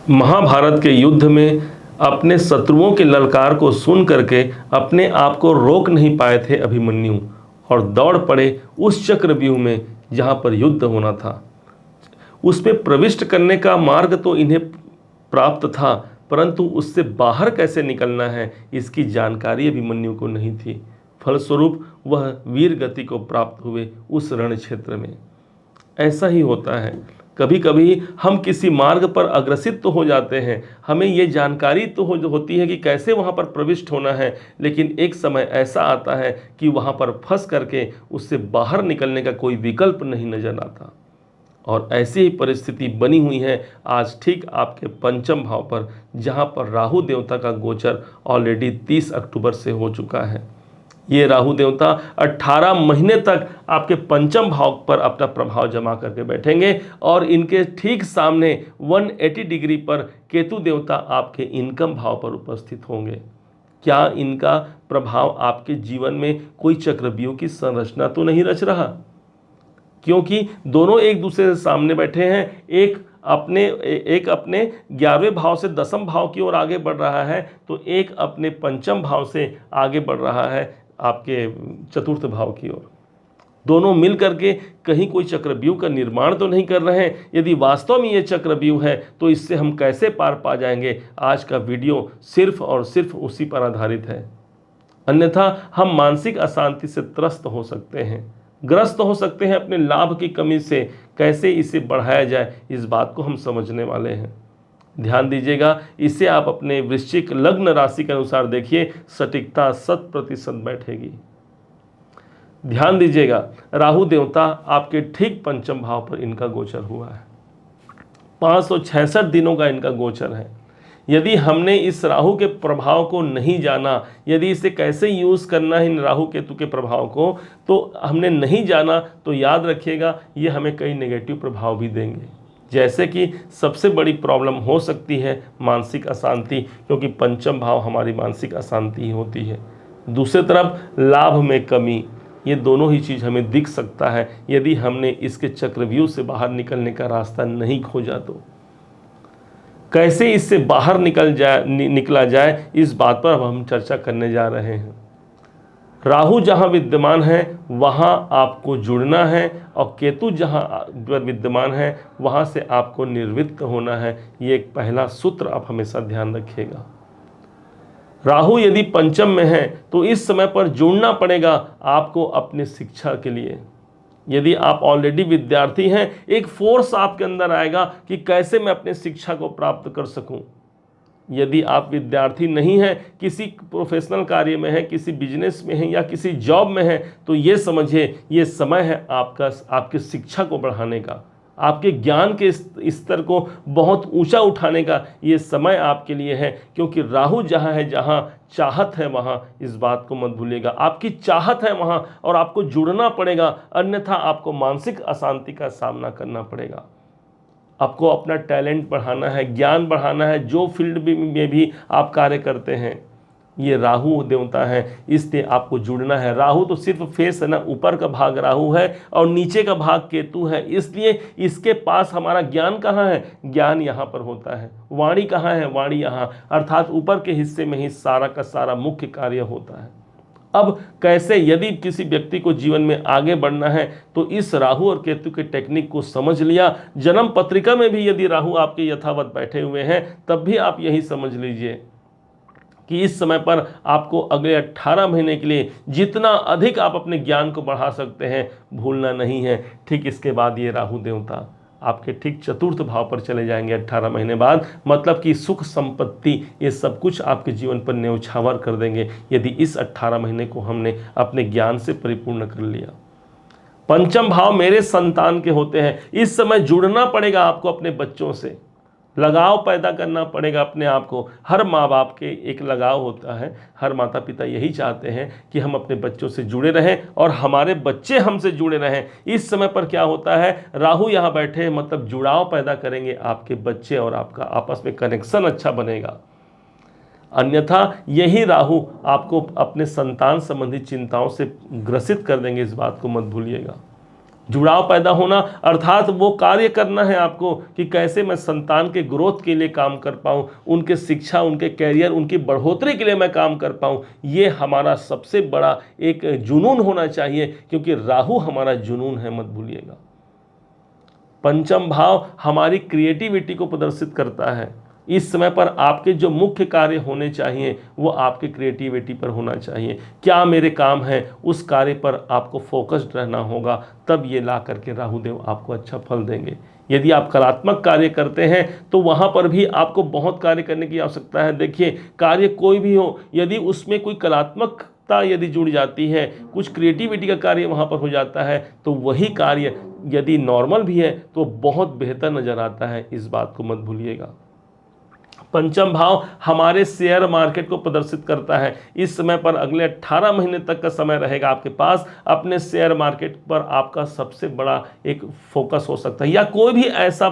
महाभारत के युद्ध में अपने शत्रुओं के ललकार को सुन करके अपने आप को रोक नहीं पाए थे अभिमन्यु, और दौड़ पड़े उस चक्रव्यूह में जहाँ पर युद्ध होना था। उसमें प्रविष्ट करने का मार्ग तो इन्हें प्राप्त था, परंतु उससे बाहर कैसे निकलना है इसकी जानकारी अभिमन्यु को नहीं थी। फलस्वरूप वह वीर गति को प्राप्त हुए उस रण क्षेत्र में। ऐसा ही होता है, कभी कभी हम किसी मार्ग पर अग्रसित तो हो जाते हैं, हमें ये जानकारी तो होती है कि कैसे वहाँ पर प्रविष्ट होना है, लेकिन एक समय ऐसा आता है कि वहाँ पर फंस करके उससे बाहर निकलने का कोई विकल्प नहीं नजर आता। और ऐसी ही परिस्थिति बनी हुई है आज ठीक आपके पंचम भाव पर, जहाँ पर राहु देवता का गोचर ऑलरेडी 30 अक्टूबर से हो चुका है। ये राहु देवता 18 महीने तक आपके पंचम भाव पर अपना प्रभाव जमा करके बैठेंगे, और इनके ठीक सामने 180 डिग्री पर केतु देवता आपके इनकम भाव पर उपस्थित होंगे। क्या इनका प्रभाव आपके जीवन में कोई चक्रव्यूह की संरचना तो नहीं रच रहा? क्योंकि दोनों एक दूसरे से सामने बैठे हैं। एक अपने 11वें भाव से 10वें भाव की ओर आगे बढ़ रहा है, तो एक अपने पंचम भाव से आगे बढ़ रहा है आपके चतुर्थ भाव की ओर। दोनों मिल करके कहीं कोई चक्रव्यूह का निर्माण तो नहीं कर रहे हैं। यदि वास्तव में ये चक्रव्यूह है तो इससे हम कैसे पार पा जाएंगे? आज का वीडियो सिर्फ और सिर्फ उसी पर आधारित है। अन्यथा हम मानसिक अशांति से त्रस्त हो सकते हैं, ग्रस्त हो सकते हैं अपने लाभ की कमी से। कैसे इसे बढ़ाया जाए, इस बात को हम समझने वाले हैं। ध्यान दीजिएगा, इसे आप अपने वृश्चिक लग्न राशि के अनुसार देखिए, सटीकता 100% बैठेगी। ध्यान दीजिएगा, राहु देवता आपके ठीक पंचम भाव पर इनका गोचर हुआ है। 566 दिनों का इनका गोचर है। यदि हमने इस राहु के प्रभाव को नहीं जाना, यदि इसे कैसे यूज़ करना है इन राहु केतु के प्रभाव को, तो हमने नहीं जाना, तो याद रखिएगा ये हमें कई नेगेटिव प्रभाव भी देंगे। जैसे कि सबसे बड़ी प्रॉब्लम हो सकती है मानसिक अशांति, क्योंकि पंचम भाव हमारी मानसिक अशांति ही होती है। दूसरी तरफ लाभ में कमी, ये दोनों ही चीज़ हमें दिख सकता है यदि हमने इसके चक्रव्यूह से बाहर निकलने का रास्ता नहीं खोजा। तो कैसे इससे बाहर निकला जाए, इस बात पर अब हम चर्चा करने जा रहे हैं। राहु जहां विद्यमान है वहां आपको जुड़ना है, और केतु जहां विद्यमान है वहां से आपको निर्वृत्त होना है। ये एक पहला सूत्र आप हमेशा ध्यान रखिएगा। राहु यदि पंचम में है तो इस समय पर जुड़ना पड़ेगा आपको अपने शिक्षा के लिए। यदि आप ऑलरेडी विद्यार्थी हैं, एक फोर्स आपके अंदर आएगा कि कैसे मैं अपने शिक्षा को प्राप्त कर सकूं। यदि आप विद्यार्थी नहीं हैं, किसी प्रोफेशनल कार्य में हैं, किसी बिजनेस में हैं या किसी जॉब में हैं, तो ये समझिए ये समय है आपके शिक्षा को बढ़ाने का, आपके ज्ञान के स्तर को बहुत ऊंचा उठाने का ये समय आपके लिए है। क्योंकि राहु जहाँ है, जहाँ चाहत है वहाँ, इस बात को मत भूलिएगा, आपकी चाहत है वहाँ, और आपको जुड़ना पड़ेगा, अन्यथा आपको मानसिक अशांति का सामना करना पड़ेगा। आपको अपना टैलेंट बढ़ाना है, ज्ञान बढ़ाना है, जो फील्ड में भी आप कार्य करते हैं। ये राहु देवता है, इसलिए आपको जुड़ना है। राहु तो सिर्फ फेस है ना, ऊपर का भाग राहु है और नीचे का भाग केतु है, इसलिए इसके पास हमारा ज्ञान कहाँ है? ज्ञान यहाँ पर होता है। वाणी कहाँ है? वाणी यहाँ, अर्थात ऊपर के हिस्से में ही सारा का सारा मुख्य कार्य होता है। अब कैसे, यदि किसी व्यक्ति को जीवन में आगे बढ़ना है तो इस राहु और केतु के टेक्निक को समझ लिया। जन्म पत्रिका में भी यदि राहु आपके यथावत बैठे हुए हैं, तब भी आप यही समझ लीजिए कि इस समय पर आपको अगले 18 महीने के लिए जितना अधिक आप अपने ज्ञान को बढ़ा सकते हैं, भूलना नहीं है। ठीक इसके बाद ये राहु देवता आपके ठीक चतुर्थ भाव पर चले जाएंगे 18 महीने बाद। मतलब कि सुख संपत्ति ये सब कुछ आपके जीवन पर न्यौछावर कर देंगे, यदि इस 18 महीने को हमने अपने ज्ञान से परिपूर्ण कर लिया। पंचम भाव मेरे संतान के होते हैं। इस समय जुड़ना पड़ेगा आपको अपने बच्चों से, लगाव पैदा करना पड़ेगा अपने आप को। हर माँ बाप के एक लगाव होता है, हर माता पिता यही चाहते हैं कि हम अपने बच्चों से जुड़े रहें और हमारे बच्चे हमसे जुड़े रहें। इस समय पर क्या होता है, राहु यहाँ बैठे हैं, मतलब जुड़ाव पैदा करेंगे आपके बच्चे और आपका, आपस में कनेक्शन अच्छा बनेगा। अन्यथा यही राहु आपको अपने संतान संबंधी चिंताओं से ग्रसित कर देंगे, इस बात को मत भूलिएगा। जुड़ाव पैदा होना अर्थात वो कार्य करना है आपको कि कैसे मैं संतान के ग्रोथ के लिए काम कर पाऊँ, उनके शिक्षा, उनके कैरियर, उनकी बढ़ोतरी के लिए मैं काम कर पाऊँ। ये हमारा सबसे बड़ा एक जुनून होना चाहिए, क्योंकि राहु हमारा जुनून है, मत भूलिएगा। पंचम भाव हमारी क्रिएटिविटी को प्रदर्शित करता है। इस समय पर आपके जो मुख्य कार्य होने चाहिए वो आपके क्रिएटिविटी पर होना चाहिए। क्या मेरे काम है, उस कार्य पर आपको फोकस्ड रहना होगा, तब ये ला करके राहुदेव आपको अच्छा फल देंगे। यदि आप कलात्मक कार्य करते हैं तो वहाँ पर भी आपको बहुत कार्य करने की आवश्यकता है। देखिए, कार्य कोई भी हो, यदि उसमें कोई कलात्मकता यदि जुड़ जाती है, कुछ क्रिएटिविटी का कार्य वहाँ पर हो जाता है, तो वही कार्य यदि नॉर्मल भी है तो बहुत बेहतर नजर आता है। इस बात को मत भूलिएगा। पंचम भाव हमारे शेयर मार्केट को प्रदर्शित करता है। इस समय पर अगले 18 महीने तक का समय रहेगा आपके पास, अपने शेयर मार्केट पर आपका सबसे बड़ा एक फोकस हो सकता है, या कोई भी ऐसा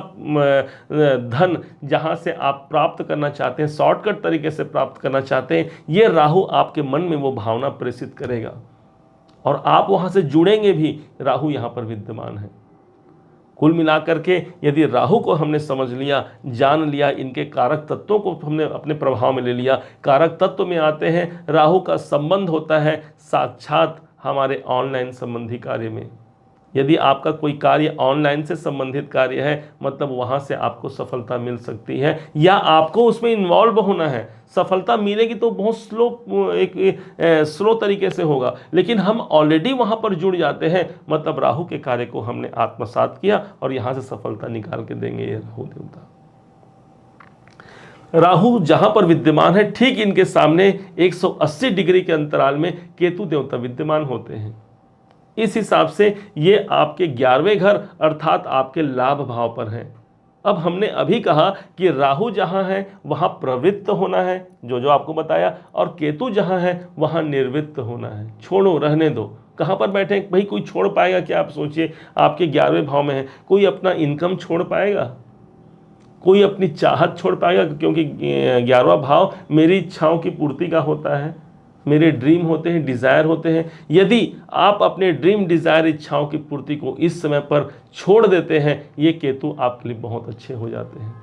धन जहां से आप प्राप्त करना चाहते हैं, शॉर्टकट तरीके से प्राप्त करना चाहते हैं, ये राहु आपके मन में वो भावना प्रेषित करेगा और आप वहां से जुड़ेंगे भी। राहु यहां पर विद्यमान है। कुल मिलाकर के यदि राहु को हमने समझ लिया, जान लिया, इनके कारक तत्वों को हमने अपने प्रभाव में ले लिया। कारक तत्व में आते हैं, राहु का संबंध होता है साक्षात हमारे ऑनलाइन संबंधी कार्य में। यदि आपका कोई कार्य ऑनलाइन से संबंधित कार्य है, मतलब वहाँ से आपको सफलता मिल सकती है, या आपको उसमें इन्वॉल्व होना है। सफलता मिलेगी तो बहुत स्लो तरीके से होगा, लेकिन हम ऑलरेडी वहाँ पर जुड़ जाते हैं, मतलब राहु के कार्य को हमने आत्मसात किया और यहाँ से सफलता निकाल के देंगे ये राहु देवता। राहु जहाँ पर विद्यमान है, ठीक इनके सामने 180 डिग्री के अंतराल में केतु देवता विद्यमान होते हैं। इस हिसाब से ये आपके 11वें घर अर्थात आपके लाभ भाव पर हैं। अब हमने अभी कहा कि राहु जहां है वहां प्रवृत्त होना है, जो आपको बताया, और केतु जहां है वहां निर्वृत्त होना है। छोड़ो, रहने दो। कहां पर बैठे भाई, कोई छोड़ पाएगा क्या? आप सोचिए, आपके 11वें भाव में है, कोई अपना इनकम छोड़ पाएगा? कोई अपनी चाहत छोड़ पाएगा? क्योंकि 11वां भाव मेरी इच्छाओं की पूर्ति का होता है, मेरे ड्रीम होते हैं, डिज़ायर होते हैं। यदि आप अपने ड्रीम, डिज़ायर, इच्छाओं की पूर्ति को इस समय पर छोड़ देते हैं, ये केतु आपके लिए बहुत अच्छे हो जाते हैं।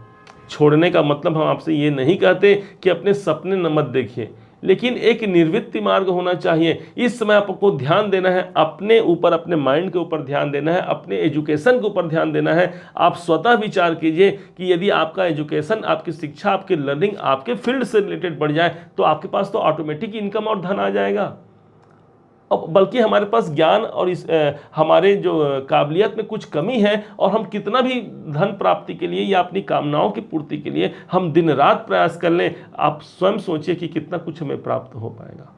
छोड़ने का मतलब हम आपसे ये नहीं कहते कि अपने सपने न मत देखिए, लेकिन एक निर्वृत्ति मार्ग होना चाहिए। इस समय आपको ध्यान देना है अपने ऊपर, अपने माइंड के ऊपर ध्यान देना है, अपने एजुकेशन के ऊपर ध्यान देना है। आप स्वतः विचार कीजिए कि यदि आपका एजुकेशन, आपकी शिक्षा, आपकी लर्निंग आपके फील्ड से रिलेटेड बढ़ जाए तो आपके पास तो ऑटोमेटिक इनकम और धन आ जाएगा। अब बल्कि हमारे पास ज्ञान और हमारे जो काबिलियत में कुछ कमी है, और हम कितना भी धन प्राप्ति के लिए या अपनी कामनाओं की पूर्ति के लिए हम दिन रात प्रयास कर लें, आप स्वयं सोचिए कि कितना कुछ हमें प्राप्त हो पाएगा।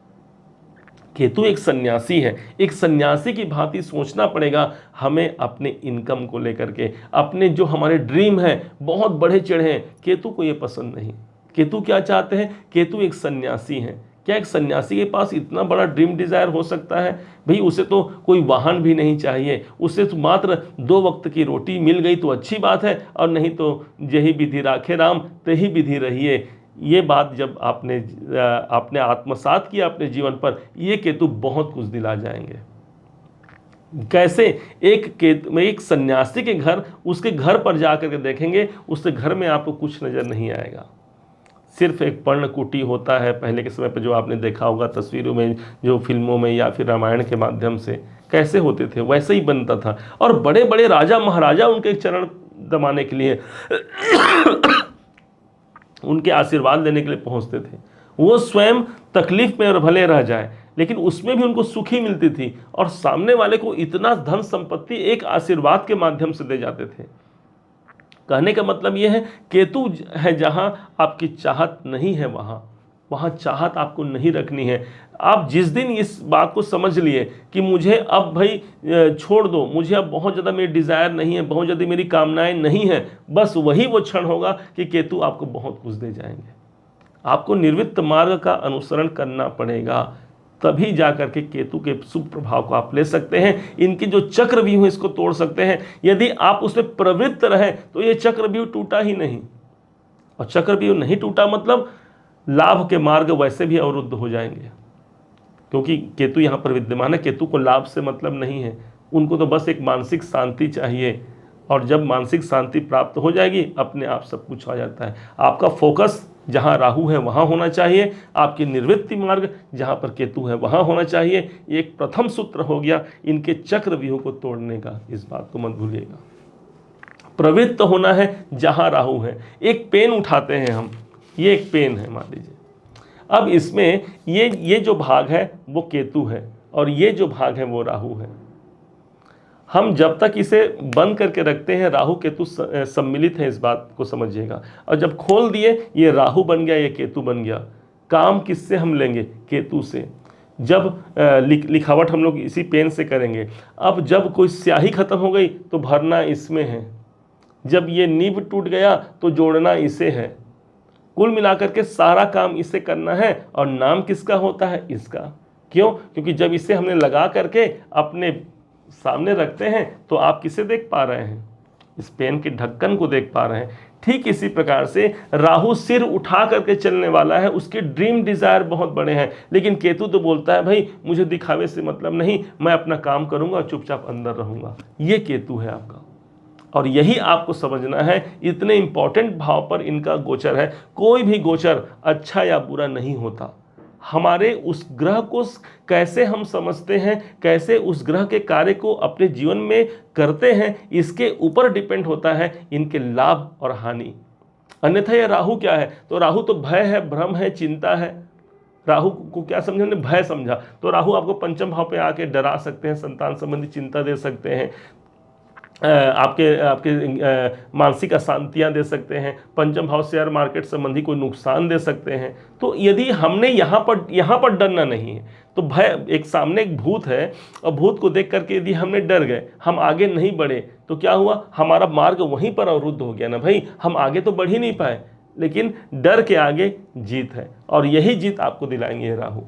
केतु एक सन्यासी है, एक सन्यासी की भांति सोचना पड़ेगा हमें अपने इनकम को लेकर के। अपने जो हमारे ड्रीम है बहुत बड़े चढ़े हैं, केतु को ये पसंद नहीं। केतु क्या चाहते हैं? केतु एक सन्यासी है। क्या एक सन्यासी के पास इतना बड़ा ड्रीम डिजायर हो सकता है? भाई उसे तो कोई वाहन भी नहीं चाहिए, उसे तो मात्र 2 वक्त की रोटी मिल गई तो अच्छी बात है, और नहीं तो जही विधि राखे राम तही विधि रहिए। ये बात जब आपने आत्मसात किया अपने जीवन पर, ये केतु बहुत कुछ दिला जाएंगे। कैसे? एक सन्यासी के घर, उसके घर पर जाकर के देखेंगे, उसके घर में आपको कुछ नजर नहीं आएगा, सिर्फ एक पर्णकुटी होता है। पहले के समय पर जो आपने देखा होगा तस्वीरों में, जो फिल्मों में या फिर रामायण के माध्यम से कैसे होते थे, वैसे ही बनता था। और बड़े बड़े राजा महाराजा उनके चरण दबाने के लिए उनके आशीर्वाद लेने के लिए पहुंचते थे। वो स्वयं तकलीफ में और भले रह जाए, लेकिन उसमें भी उनको सुखी मिलती थी, और सामने वाले को इतना धन संपत्ति एक आशीर्वाद के माध्यम से दे जाते थे। कहने का मतलब यह है, केतु है जहां आपकी चाहत नहीं है, वहां चाहत आपको नहीं रखनी है। आप जिस दिन इस बात को समझ लिए कि मुझे अब भाई छोड़ दो, मुझे अब बहुत ज़्यादा मेरी डिज़ायर नहीं है, बहुत ज़्यादा मेरी कामनाएं नहीं है, बस वही वो क्षण होगा कि केतु आपको बहुत कुछ दे जाएंगे। आपको निर्वृत्त मार्ग का अनुसरण करना पड़ेगा, तभी जाकर के केतु के शुभ प्रभाव को आप ले सकते हैं। इनकी जो चक्रव्यूह है इसको तोड़ सकते हैं। यदि आप उसमें प्रवृत्त रहे तो ये चक्रव्यूह टूटा ही नहीं, और चक्रव्यूह नहीं टूटा मतलब लाभ के मार्ग वैसे भी अवरुद्ध हो जाएंगे, क्योंकि केतु यहाँ पर विद्यमान है। केतु को लाभ से मतलब नहीं है, उनको तो बस एक मानसिक शांति चाहिए, और जब मानसिक शांति प्राप्त हो जाएगी अपने आप सब कुछ आ जाता है। आपका फोकस जहाँ राहु है वहाँ होना चाहिए, आपकी निवृत्ति मार्ग जहाँ पर केतु है वहाँ होना चाहिए। एक प्रथम सूत्र हो गया इनके चक्रव्यूह को तोड़ने का, इस बात को मत भूलिएगा। प्रवृत्त होना है जहाँ राहु है। एक पेन उठाते हैं हम, ये एक पेन है मान लीजिए, अब इसमें ये जो भाग है वो केतु है और ये जो भाग है वो राहु है। हम जब तक इसे बंद करके रखते हैं राहु केतु सम्मिलित है, इस बात को समझिएगा, और जब खोल दिए ये राहु बन गया ये केतु बन गया। काम किससे हम लेंगे? केतु से। जब लिखावट हम लोग इसी पेन से करेंगे। अब जब कोई स्याही खत्म हो गई तो भरना इसमें है, जब ये नींव टूट गया तो जोड़ना इसे है। कुल मिलाकर के सारा काम इसे करना है और नाम किसका होता है? इसका। क्यों? क्योंकि जब इसे हमने लगा करके अपने सामने रखते हैं तो आप किसे देख पा रहे हैं? इस पेन के ढक्कन को देख पा रहे हैं। ठीक इसी प्रकार से राहु सिर उठा करके चलने वाला है, उसके ड्रीम डिजायर बहुत बड़े हैं, लेकिन केतु तो बोलता है भाई मुझे दिखावे से मतलब नहीं, मैं अपना काम करूंगा, चुपचाप अंदर रहूंगा। ये केतु है आपका, और यही आपको समझना है। इतने इंपॉर्टेंट भाव पर इनका गोचर है। कोई भी गोचर अच्छा या बुरा नहीं होता, हमारे उस ग्रह को कैसे हम समझते हैं, कैसे उस ग्रह के कार्य को अपने जीवन में करते हैं, इसके ऊपर डिपेंड होता है इनके लाभ और हानि। अन्यथा ये राहु क्या है? तो राहु तो भय है, भ्रम है, चिंता है। राहु को क्या समझा हमने? भय समझा। तो राहु आपको पंचम भाव पे आके डरा सकते हैं, संतान संबंधी चिंता दे सकते हैं, आपके मानसिक अशांतियां दे सकते हैं, पंचम भाव शेयर मार्केट संबंधी कोई नुकसान दे सकते हैं। तो यदि हमने यहाँ पर डरना नहीं है, तो भय, एक सामने एक भूत है और भूत को देख करके यदि हमने डर गए, हम आगे नहीं बढ़े, तो क्या हुआ? हमारा मार्ग वहीं पर अवरुद्ध हो गया ना भाई, हम आगे तो बढ़ ही नहीं पाए। लेकिन डर के आगे जीत है, और यही जीत आपको दिलाएंगे राहु।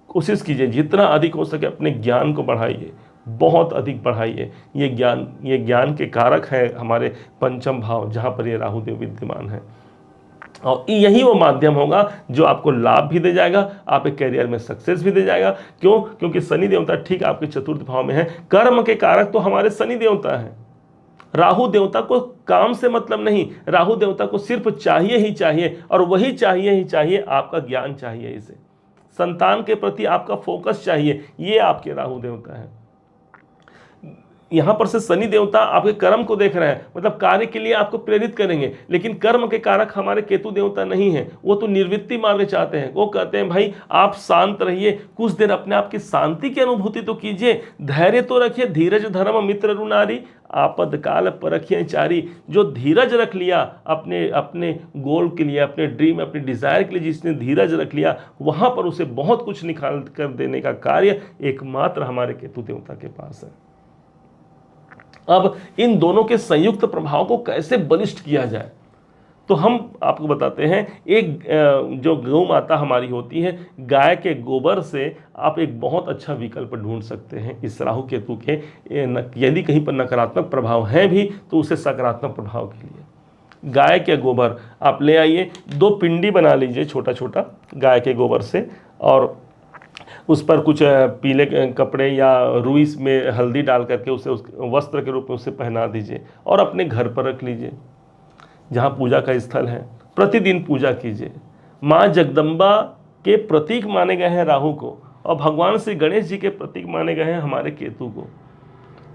कोशिश कीजिए जितना अधिक हो सके अपने ज्ञान को बढ़ाइए, बहुत अधिक बढ़ाइए। ये ज्ञान के कारक है हमारे पंचम भाव, जहाँ पर ये राहु देव विद्यमान है, और यही वो माध्यम होगा जो आपको लाभ भी दे जाएगा, आप एक कैरियर में सक्सेस भी दे जाएगा। क्यों? क्योंकि शनि देवता ठीक आपके चतुर्थ भाव में है। कर्म के कारक तो हमारे शनि देवता है। राहु देवता को काम से मतलब नहीं, राहु देवता को सिर्फ चाहिए ही चाहिए, और वही चाहिए ही चाहिए आपका ज्ञान चाहिए, इसे संतान के प्रति आपका फोकस चाहिए, ये आपके राहु देवता है। यहां पर से शनि देवता आपके कर्म को देख रहे हैं, मतलब कार्य के लिए आपको प्रेरित करेंगे, लेकिन कर्म के कारक हमारे केतु देवता नहीं है। वो तो निवृत्ति मार्ग चाहते हैं। वो कहते हैं भाई आप शांत रहिए, कुछ देर अपने आप की शांति की अनुभूति तो कीजिए, धैर्य तो रखिए। धीरज धर्म मित्र रुनारी, आपद काल परखिए चारी। जो धीरज रख लिया अपने गोल के लिए, अपने ड्रीम, अपने डिजायर के लिए, जिसने धीरज रख लिया, वहां पर उसे बहुत कुछ निकाल कर देने का कार्य एकमात्र हमारे केतु देवता के पास है। अब इन दोनों के संयुक्त प्रभाव को कैसे बलिष्ठ किया जाए, तो हम आपको बताते हैं। एक जो गौ माता हमारी होती है, गाय के गोबर से आप एक बहुत अच्छा विकल्प ढूंढ सकते हैं इस राहु केतु के। यदि कहीं पर नकारात्मक प्रभाव हैं भी तो उसे सकारात्मक प्रभाव के लिए गाय के गोबर आप ले आइए, 2 पिंडी बना लीजिए छोटा छोटा गाय के गोबर से, और उस पर कुछ पीले कपड़े या रुई में हल्दी डाल करके उसे वस्त्र के रूप में उसे पहना दीजिए, और अपने घर पर रख लीजिए जहाँ पूजा का स्थल है। प्रतिदिन पूजा कीजिए। माँ जगदम्बा के प्रतीक माने गए हैं राहु को, और भगवान श्री गणेश जी के प्रतीक माने गए हैं हमारे केतु को।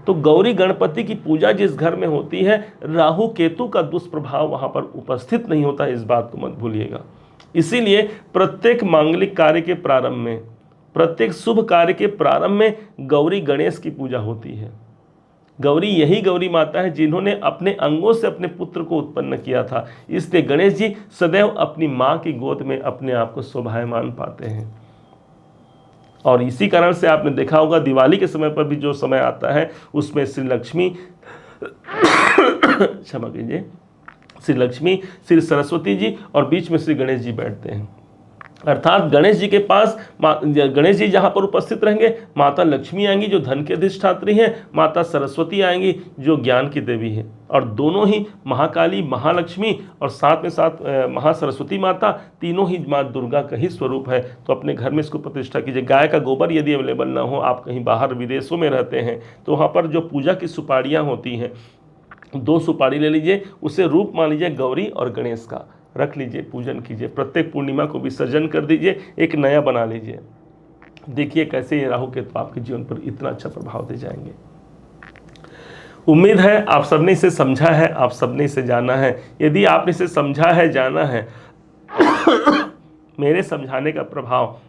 तो गौरी गणपति की पूजा जिस घर में होती है, राहु केतु का दुष्प्रभाव वहाँ पर उपस्थित नहीं होता, इस बात को मत भूलिएगा। इसीलिए प्रत्येक मांगलिक कार्य के प्रारंभ में, प्रत्येक शुभ कार्य के प्रारंभ में गौरी गणेश की पूजा होती है। गौरी यही गौरी माता है जिन्होंने अपने अंगों से अपने पुत्र को उत्पन्न किया था, इसलिए गणेश जी सदैव अपनी माँ की गोद में अपने आप को शोभायमान पाते हैं। और इसी कारण से आपने देखा होगा दिवाली के समय पर भी जो समय आता है उसमें श्री लक्ष्मी क्षमा कीजिए, श्री लक्ष्मी, श्री सरस्वती जी और बीच में श्री गणेश जी बैठते हैं। अर्थात गणेश जी के पास गणेश जी जहाँ पर उपस्थित रहेंगे, माता लक्ष्मी आएंगी जो धन की अधिष्ठात्री हैं, माता सरस्वती आएंगी जो ज्ञान की देवी हैं। और दोनों ही महाकाली, महालक्ष्मी और साथ में साथ महासरस्वती माता, तीनों ही माँ दुर्गा का ही स्वरूप है। तो अपने घर में इसको प्रतिष्ठा कीजिए। गाय का गोबर यदि अवेलेबल ना हो, आप कहीं बाहर विदेशों में रहते हैं, तो वहाँ पर जो पूजा की सुपारियाँ होती हैं, 2 सुपारी ले लीजिए, उसे रूप मान लीजिए गौरी और गणेश का, रख लीजिए, पूजन कीजिए। प्रत्येक पूर्णिमा को विसर्जन कर दीजिए, एक नया बना लीजिए। देखिए कैसे ये राहु केतु आपके जीवन पर इतना अच्छा प्रभाव दे जाएंगे। उम्मीद है आप सबने इसे समझा है, आप सबने इसे जाना है। यदि आपने इसे समझा है, जाना है, मेरे समझाने का प्रभाव,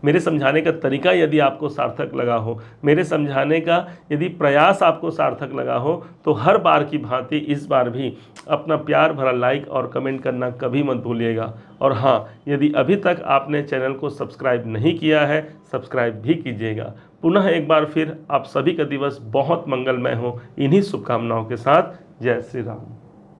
मेरे समझाने का तरीका यदि आपको सार्थक लगा हो, मेरे समझाने का यदि प्रयास आपको सार्थक लगा हो, तो हर बार की भांति इस बार भी अपना प्यार भरा लाइक और कमेंट करना कभी मत भूलिएगा। और हाँ, यदि अभी तक आपने चैनल को सब्सक्राइब नहीं किया है, सब्सक्राइब भी कीजिएगा। पुनः एक बार फिर आप सभी का दिवस बहुत मंगलमय हो, इन्हीं शुभकामनाओं के साथ। जय श्री राम।